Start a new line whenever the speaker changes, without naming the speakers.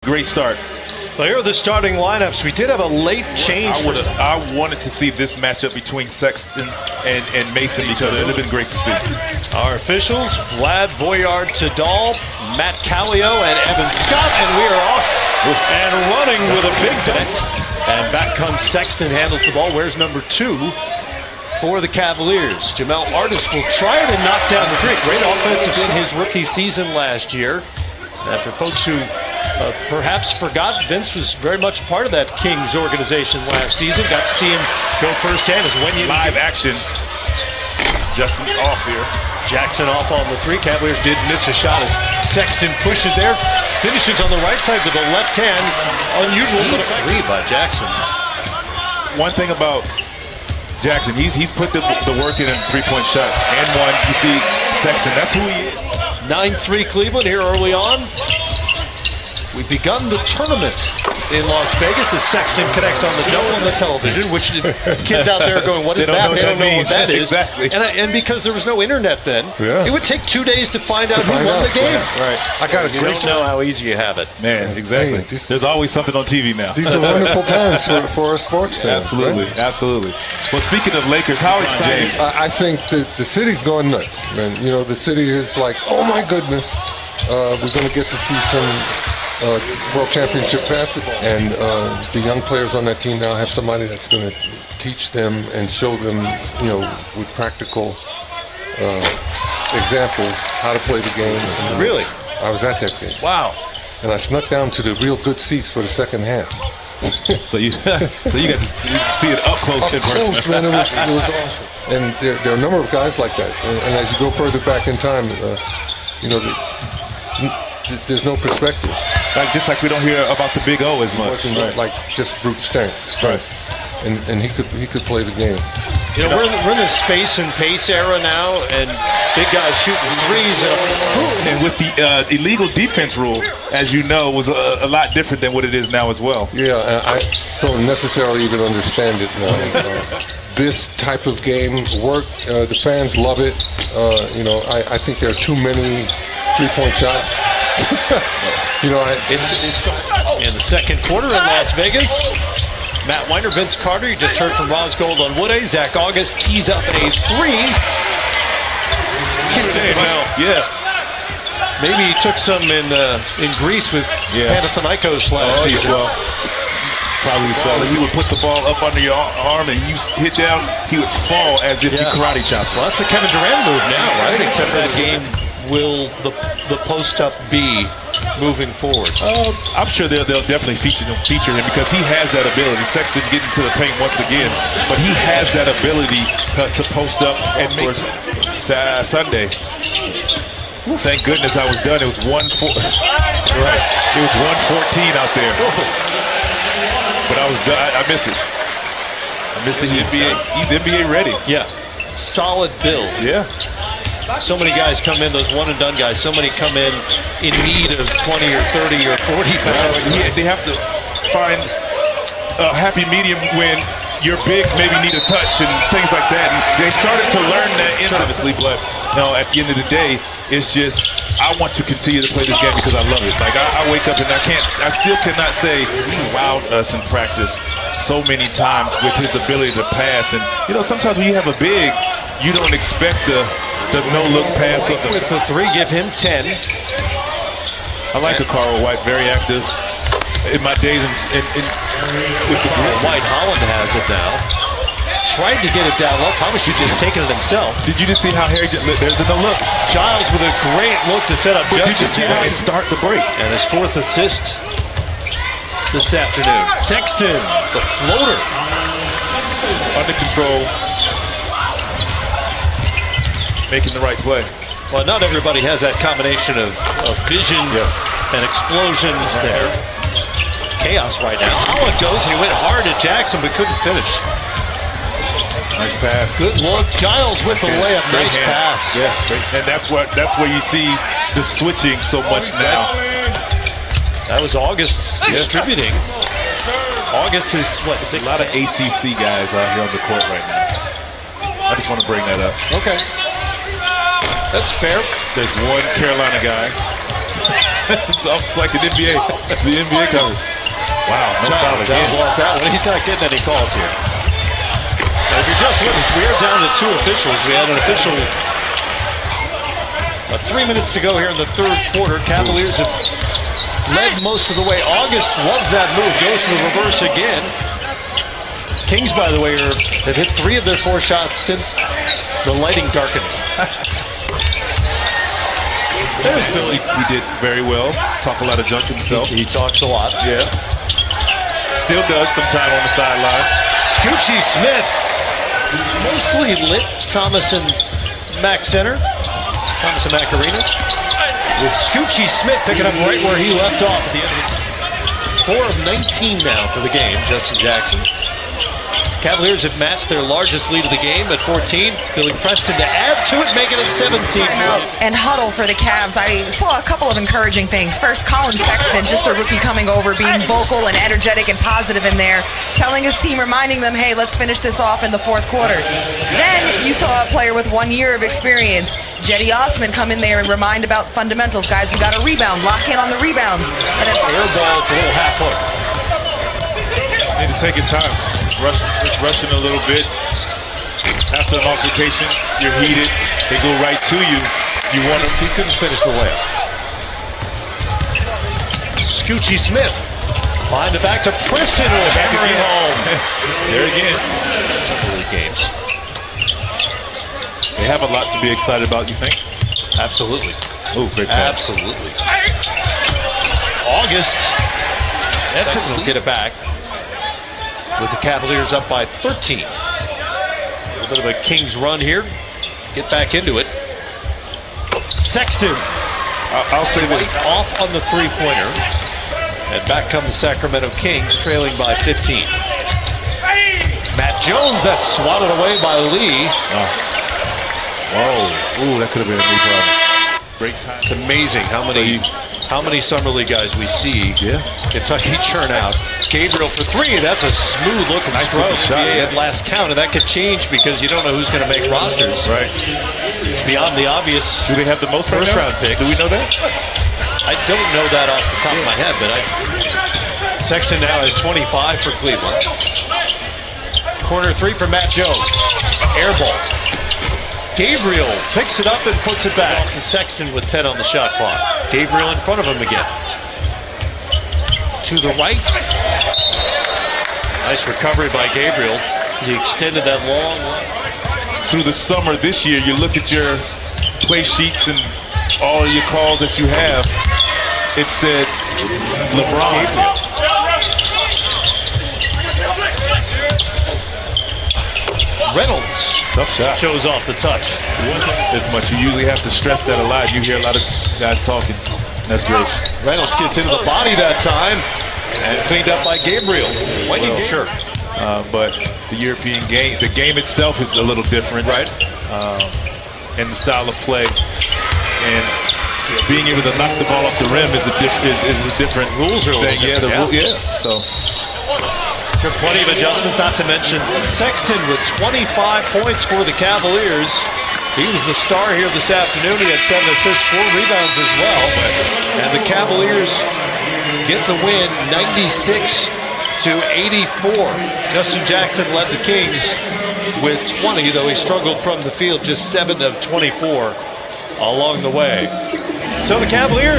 Great start.
Well, here are the starting lineups. We did have a late change.
I wanted to see this matchup between Sexton and Mason because it would have been great to see.
Our officials, Vlad Voyard-Tadal, Matt Callio, and Evan Scott, and we are off and running with a big bet. And back comes Sexton, handles the ball. Where's number 2 for the Cavaliers? Jamel Artis will try it and knock down the three. Great offensive in his rookie season last year. And for folks who perhaps forgot, Vince was very much part of that Kings organization last season. Got to see him go firsthand as when you
live action. Justin off here.
Jackson off on the three. Cavaliers did miss a shot as Sexton pushes there. Finishes on the right side with the left hand. It's unusual, but a three by Jackson.
One thing about Jackson, he's put the work in a three-point shot. And one, you see Sexton, that's who he is.
9-3 Cleveland here early on. We've begun the tournament in Las Vegas as Sexton connects on the jump on the television, which kids out there are going, what is that? They don't know what that is.
Exactly.
And because there was no internet then, it would take 2 days to find out who won the game.
Right.
I got a
You don't know how easy you have it.
Man, exactly.
Hey,
there's always something on TV now.
These are wonderful times for a sports fan.
Absolutely,
right?
Absolutely. Well, speaking of Lakers, how excited?
I think the city's going nuts. And, you know, the city is like, oh my goodness, we're going to get to see some World Championship basketball. And the young players on that team now have somebody that's going to teach them and show them, you know, with practical examples how to play the game. And,
Really?
I was at that game.
Wow.
And I snuck down to the real good seats for the second half.
So you got to see it up close.
Up close, man. It was awesome. And there are a number of guys like that. And as you go further back in time, you know, there's no perspective.
Just like we don't hear about the Big O as much.
It wasn't like just brute strength. Right. And he could play the game.
You know, we're in the space and pace era now, and big guys shooting threes.
And with the illegal defense rule, as you know, was a lot different than what it is now as well.
Yeah, I don't necessarily even understand it now. This type of game work, the fans love it. You know, I think there are too many three-point shots. You know,
it's in the second quarter in Las Vegas. Matt Weiner, Vince Carter, you just heard from Rosgold on Wood-A. Zach August tees up a three. Kisses the mouth.
Yeah.
Maybe he took some in Greece with Panathinaikos last season.
Well, probably so. He would put the ball up under your arm and you hit down, he would fall as if he karate chopped.
Well, that's the Kevin Durant move now, right? Except for the game will the post-up be moving forward?
I'm sure they'll definitely feature him because he has that ability. Sexton getting to the paint once again, but he has that ability to post up and make Sunday. Thank goodness I was done. It was 1-4. Right. It was 1:14 out there. But I was done. I missed it. I missed it. He's NBA ready.
Yeah. Solid build.
Yeah.
So many guys come in, those one-and-done guys, so many come in need of 20 or 30 or 40 pounds.
They have to find a happy medium when your bigs maybe need a touch and things like that. And they started to learn that infamously, but no, at the end of the day, it's just I want to continue to play this game because I love it. Like I wake up and I still cannot say he wowed us in practice so many times with his ability to pass. And you know, sometimes when you have a big, you don't expect the no-look pass.
With the three, give him 10.
I like a Carl White, very active. In my days with the Grizzlies.
White Holland has it now. Tried to get it down low. Probably should just taken it himself.
Did you just see how Harry? There's a no-look.
Giles with a great look to set up Justice.
Did you see how he start the break?
And his 4th assist this afternoon. Sexton, the floater.
Under control. Making the right play.
Well, not everybody has that combination of vision and explosions there. It's chaos right now. Holland goes and he went hard at Jackson but couldn't finish.
Nice pass.
Good look. Giles with the layup. Nice pass.
Yeah, and that's where you see the switching so much now.
That was August distributing. August is what? 16?
A lot of ACC guys out here on the court right now. I just want to bring that up.
Okay. That's fair.
There's one Carolina guy. It's like an NBA, the NBA coverage. Wow, no foul again.
Giles lost that one. He's not getting any calls here. And if you're just with us, we are down to 2 officials. We had an official 3 minutes to go here in the third quarter. Cavaliers have led most of the way. August loves that move. Goes to the reverse again. Kings, by the way, have hit 3 of their 4 shots since the lighting darkened.
There's Billy. He did very well. Talk a lot of junk himself.
He talks a lot.
Yeah. Still does sometime on the sideline.
Scoochie Smith. Mostly lit. Thomas and Mac Center. Thomas and Mac Arena. With Scoochie Smith picking up right where he left off at the end. 4 of 19 now for the game. Justin Jackson. Cavaliers have matched their largest lead of the game at 14. Billy Preston to add to it, making it 17.
And huddle for the Cavs. I saw a couple of encouraging things. First, Colin Sexton, just a rookie coming over, being vocal and energetic and positive in there, telling his team, reminding them, hey, let's finish this off in the fourth quarter. Then you saw a player with 1 year of experience, Jetty Osman, come in there and remind about fundamentals. Guys, we got to rebound, lock in on the rebounds. And then
air ball, a little half hook.
Just need to take his time. Just rushing a little bit. After an altercation, you're heated. They go right to you. You want to.
He couldn't finish the layup. Scoochie Smith. Behind the back to Preston. Hammering home.
There again.
Some of the games.
They have a lot to be excited about, you think?
Absolutely.
Oh, great pass.
Absolutely. August. Sexton will get it back. With the Cavaliers up by 13. A little bit of a Kings run here. Get back into it. Sexton.
I'll say this.
Off on the three-pointer. And back come the Sacramento Kings, trailing by 15. Matt Jones, that's swatted away by Lee.
Whoa. Ooh, that could have been a knee problem. Great time.
It's amazing how many summer league guys we see.
Yeah.
Kentucky churn out. Gabriel for 3. That's a smooth looking stroke.
Shot,
At last count, and that could change because you don't know who's going to make rosters.
Right.
It's beyond the obvious.
Do they have the most
first round picks?
Do we know that?
I don't know that off the top of my head, but Sexton now has 25 for Cleveland. Corner 3 for Matt Jones. Air ball. Gabriel picks it up and puts it back to Sexton with 10 on the shot clock. Gabriel in front of him again. To the right. Nice recovery by Gabriel as he extended that long run.
Through the summer this year, you look at your play sheets and all of your calls that you have. It said LeBron.
Gabriel. Reynolds.
Tough shot.
Shows off the touch.
As much. You usually have to stress that a lot. You hear a lot of guys talking. That's great.
Reynolds gets into the body that time and cleaned up by Gabriel. Sure.
But the European game, the game itself is a little different.
Right.
And the style of play. And being able to knock the ball off the rim is a different
rules are
thing. So.
Sure, plenty of adjustments, not to mention Sexton with 25 points for the Cavaliers. He was the star here this afternoon. He had 7 assists, 4 rebounds as well. And the Cavaliers get the win 96-84. Justin Jackson led the Kings with 20, though he struggled from the field, just 7 of 24 along the way. So the Cavaliers